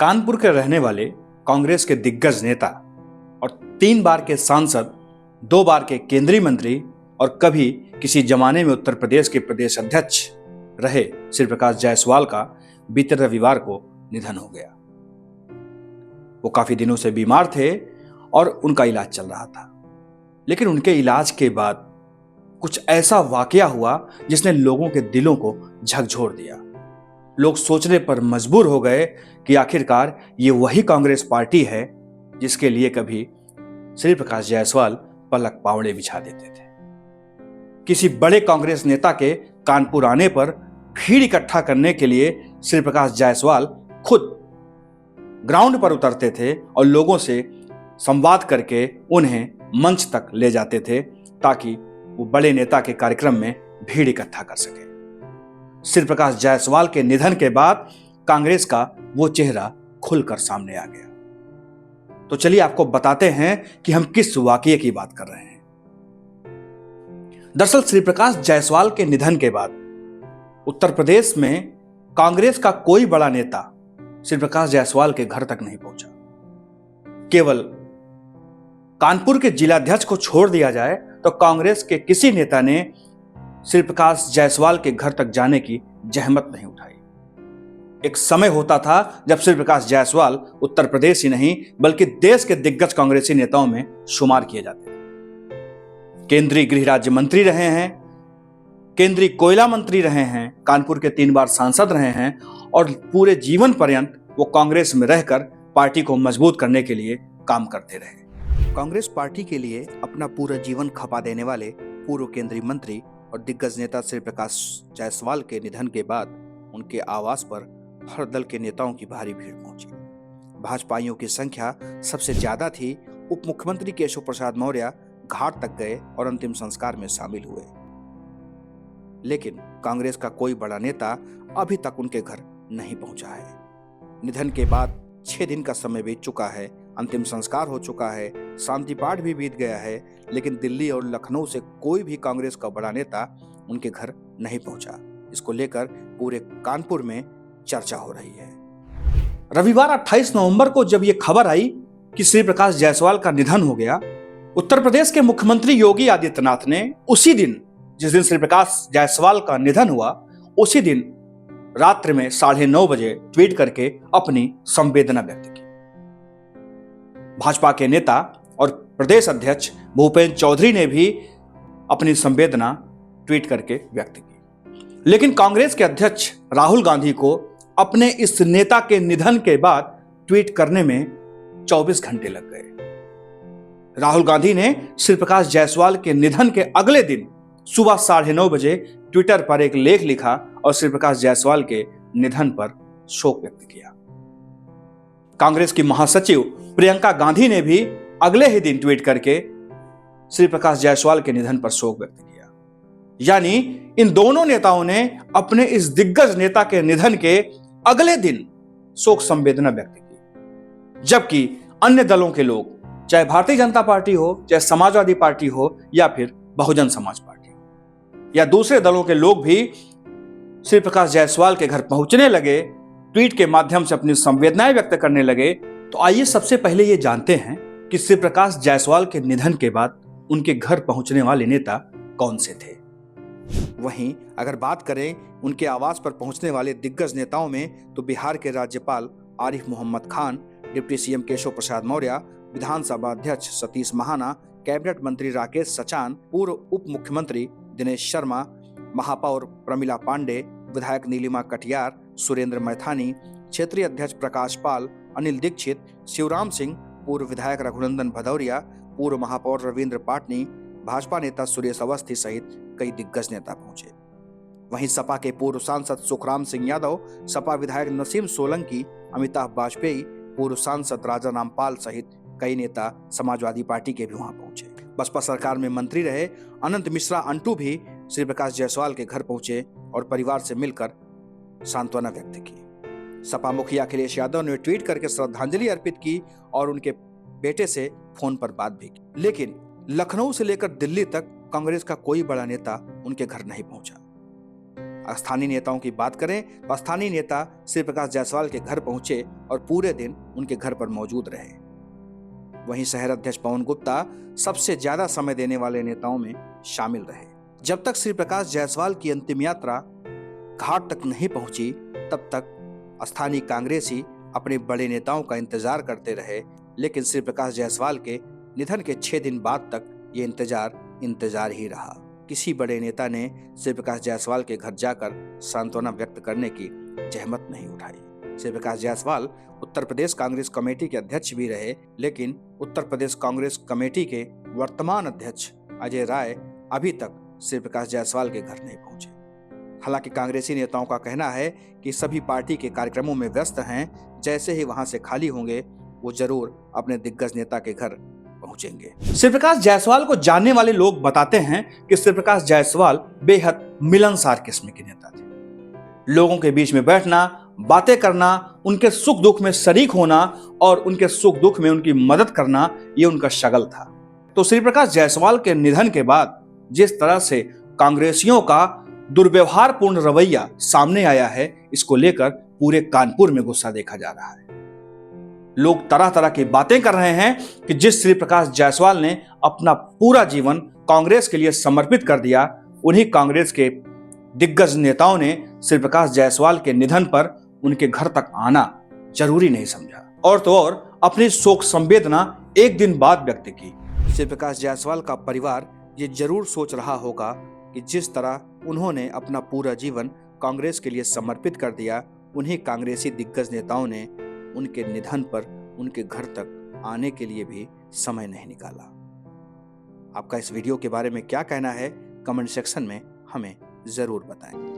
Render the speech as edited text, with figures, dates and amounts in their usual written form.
कानपुर के रहने वाले कांग्रेस के दिग्गज नेता और 3 बार के सांसद, 2 बार के केंद्रीय मंत्री और कभी किसी जमाने में उत्तर प्रदेश के प्रदेश अध्यक्ष रहे श्री प्रकाश जायसवाल का बीते रविवार को निधन हो गया। वो काफी दिनों से बीमार थे और उनका इलाज चल रहा था, लेकिन उनके इलाज के बाद कुछ ऐसा वाकया हुआ जिसने लोगों के दिलों को झकझोर दिया। लोग सोचने पर मजबूर हो गए कि आखिरकार ये वही कांग्रेस पार्टी है जिसके लिए कभी श्री प्रकाश जायसवाल पलक पावड़े बिछा देते थे। किसी बड़े कांग्रेस नेता के कानपुर आने पर भीड़ इकट्ठा करने के लिए श्री प्रकाश जायसवाल खुद ग्राउंड पर उतरते थे और लोगों से संवाद करके उन्हें मंच तक ले जाते थे ताकि वो बड़े नेता के कार्यक्रम में भीड़ इकट्ठा कर सके। श्री प्रकाश जायसवाल के निधन के बाद कांग्रेस का वो चेहरा खुलकर सामने आ गया। तो चलिए आपको बताते हैं कि हम किस वाकये की बात कर रहे हैं। दरअसल श्री प्रकाश जायसवाल के निधन के बाद उत्तर प्रदेश में कांग्रेस का कोई बड़ा नेता श्री प्रकाश जायसवाल के घर तक नहीं पहुंचा। केवल कानपुर के जिलाध्यक्ष को छोड़ दिया जाए तो कांग्रेस के किसी नेता ने श्री प्रकाश जायसवाल के घर तक जाने की जहमत नहीं उठाई। एक समय होता था जब श्री प्रकाश जायसवाल उत्तर प्रदेश ही नहीं बल्कि देश के दिग्गज कांग्रेसी नेताओं में शुमार किए जाते थे। केंद्रीय गृह राज्य मंत्री रहे हैं, केंद्रीय कोयला मंत्री रहे हैं, कानपुर के 3 बार सांसद रहे हैं और पूरे जीवन पर्यंत वो कांग्रेस में रहकर पार्टी को मजबूत करने के लिए काम करते रहे। कांग्रेस पार्टी के लिए अपना पूरा जीवन खपा देने वाले पूर्व केंद्रीय मंत्री और दिग्गज नेता श्री प्रकाश जायसवाल के निधन के बाद उनके आवास पर हर दल के नेताओं की भारी भीड़ पहुंची। भाजपाइयों की संख्या सबसे ज्यादा थी। उप मुख्यमंत्री केशव प्रसाद मौर्य घाट तक गए और अंतिम संस्कार में शामिल हुए, लेकिन कांग्रेस का कोई बड़ा नेता अभी तक उनके घर नहीं पहुंचा है। निधन के बाद 6 दिन का समय बीत चुका है, अंतिम संस्कार हो चुका है, शांति पाठ भी बीत गया है, लेकिन दिल्ली और लखनऊ से कोई भी कांग्रेस का बड़ा नेता उनके घर नहीं पहुंचा। इसको लेकर पूरे कानपुर में चर्चा हो रही है। रविवार 28 नवंबर को जब यह खबर आई कि श्री प्रकाश जायसवाल का निधन हो गया, उत्तर प्रदेश के मुख्यमंत्री योगी आदित्यनाथ ने उसी दिन, जिस दिन श्री प्रकाश जायसवाल का निधन हुआ, उसी दिन रात्रि में 9:30 बजे ट्वीट करके अपनी संवेदना व्यक्त की। भाजपा के नेता और प्रदेश अध्यक्ष भूपेंद्र चौधरी ने भी अपनी संवेदना ट्वीट करके व्यक्त की, लेकिन कांग्रेस के अध्यक्ष राहुल गांधी को अपने इस नेता के निधन के बाद ट्वीट करने में 24 घंटे लग गए। राहुल गांधी ने श्री प्रकाश जायसवाल के निधन के अगले दिन सुबह 9:30 बजे ट्विटर पर एक लेख लिखा और श्री प्रकाश जायसवाल के निधन पर शोक व्यक्त किया। कांग्रेस की महासचिव प्रियंका गांधी ने भी अगले ही दिन ट्वीट करके श्री प्रकाश जायसवाल के निधन पर शोक व्यक्त किया। यानी इन दोनों नेताओं ने अपने इस दिग्गज नेता के निधन के अगले दिन शोक संवेदना व्यक्त की, जबकि अन्य दलों के लोग, चाहे भारतीय जनता पार्टी हो, चाहे समाजवादी पार्टी हो या फिर बहुजन समाज पार्टी या दूसरे दलों के लोग भी श्री प्रकाश जायसवाल के घर पहुंचने लगे, ट्वीट के माध्यम से अपनी संवेदनाएं व्यक्त करने लगे। तो आइए सबसे पहले ये जानते हैं कि श्री प्रकाश जायसवाल के निधन के बाद उनके घर पहुंचने वाले नेता कौन से थे। वहीं अगर बात करें उनके आवास पर पहुंचने वाले दिग्गज नेताओं में, तो बिहार के राज्यपाल आरिफ मोहम्मद खान, डिप्टी सीएम केशव प्रसाद मौर्य, विधानसभा अध्यक्ष सतीश महाना, कैबिनेट मंत्री राकेश सचान, पूर्व उप मुख्यमंत्री दिनेश शर्मा, महापौर प्रमिला पांडे, विधायक नीलिमा कटियार, सुरेंद्र मैथानी, क्षेत्रीय अध्यक्ष प्रकाश पाल, अनिल दीक्षित, शिवराम सिंह, पूर्व विधायक रघुनंदन भदौरिया, पूर्व महापौर रविंद्र पाटनी, भाजपा नेता सुरेश अवस्थी सहित कई दिग्गज नेता पहुंचे। वहीं सपा के पूर्व सांसद सुखराम सिंह यादव, सपा विधायक नसीम सोलंकी, अमिताभ वाजपेयी, पूर्व सांसद राजा रामपाल सहित कई नेता समाजवादी पार्टी के भी वहां पहुंचे। बसपा सरकार में मंत्री रहे अनंत मिश्रा अंटू भी श्री प्रकाश जायसवाल के घर पहुंचे और परिवार से मिलकर सांत्वना व्यक्त की। सपा मुखिया अखिलेश यादव ने ट्वीट करके श्रद्धांजलि अर्पित की और उनके बेटे से फोन पर बात भी की, लेकिन लखनऊ से लेकर दिल्ली तक कांग्रेस का कोई बड़ा नेता उनके घर नहीं पहुंचा। स्थानीय नेताओं की बात करें तो स्थानीय नेता श्री प्रकाश जायसवाल के घर पहुंचे और पूरे दिन उनके घर पर मौजूद रहे। वहीं शहर अध्यक्ष पवन गुप्ता सबसे ज्यादा समय देने वाले नेताओं में शामिल रहे। जब तक श्री प्रकाश जायसवाल की अंतिम यात्रा घाट तक नहीं पहुंची तब तक स्थानीय कांग्रेसी अपने बड़े नेताओं का इंतजार करते रहे, लेकिन श्री प्रकाश जायसवाल के निधन के 6 दिन बाद तक ये इंतजार ही रहा। किसी बड़े नेता ने श्री प्रकाश जायसवाल के घर जाकर सांत्वना व्यक्त करने की जहमत नहीं उठाई। श्री प्रकाश जायसवाल उत्तर प्रदेश कांग्रेस कमेटी के अध्यक्ष भी रहे, लेकिन उत्तर प्रदेश कांग्रेस कमेटी के वर्तमान अध्यक्ष अजय राय अभी तक श्री प्रकाश जायसवाल के घर नहीं पहुंचे। हालांकि कांग्रेसी नेताओं का कहना है कि सभी पार्टी के कार्यक्रमों में व्यस्त हैं, जैसे ही वहां से खाली होंगे वो जरूर अपने दिग्गज नेता के घर पहुंचेंगे। श्री प्रकाश जायसवाल को जानने वाले लोग बताते हैं कि श्री प्रकाश जायसवाल बेहद मिलनसार किस्म के नेता थे। लोगों के बीच में बैठना, बातें करना, उनके सुख दुख में शरीक होना और उनके सुख दुख में उनकी मदद करना, ये उनका शगल था। तो श्री प्रकाश जायसवाल के निधन के बाद जिस तरह से कांग्रेसियों का दुर्व्यवहारपूर्ण रवैया सामने आया है, इसको लेकर पूरे कानपुर में गुस्सा देखा जा रहा है। लोग तरह तरह की बातें कर रहे हैं कि जिस श्री प्रकाश जायसवाल ने अपना पूरा जीवन कांग्रेस के लिए समर्पित कर दिया, उन्हीं कांग्रेस के दिग्गज नेताओं ने श्री प्रकाश जायसवाल के निधन पर उनके घर तक आना जरूरी नहीं समझा और तो और अपनी शोक संवेदना एक दिन बाद व्यक्त की। श्री प्रकाश जायसवाल का परिवार ये जरूर सोच रहा होगा कि जिस तरह उन्होंने अपना पूरा जीवन कांग्रेस के लिए समर्पित कर दिया, उन्हीं कांग्रेसी दिग्गज नेताओं ने उनके निधन पर उनके घर तक आने के लिए भी समय नहीं निकाला। आपका इस वीडियो के बारे में क्या कहना है, कमेंट सेक्शन में हमें जरूर बताएं।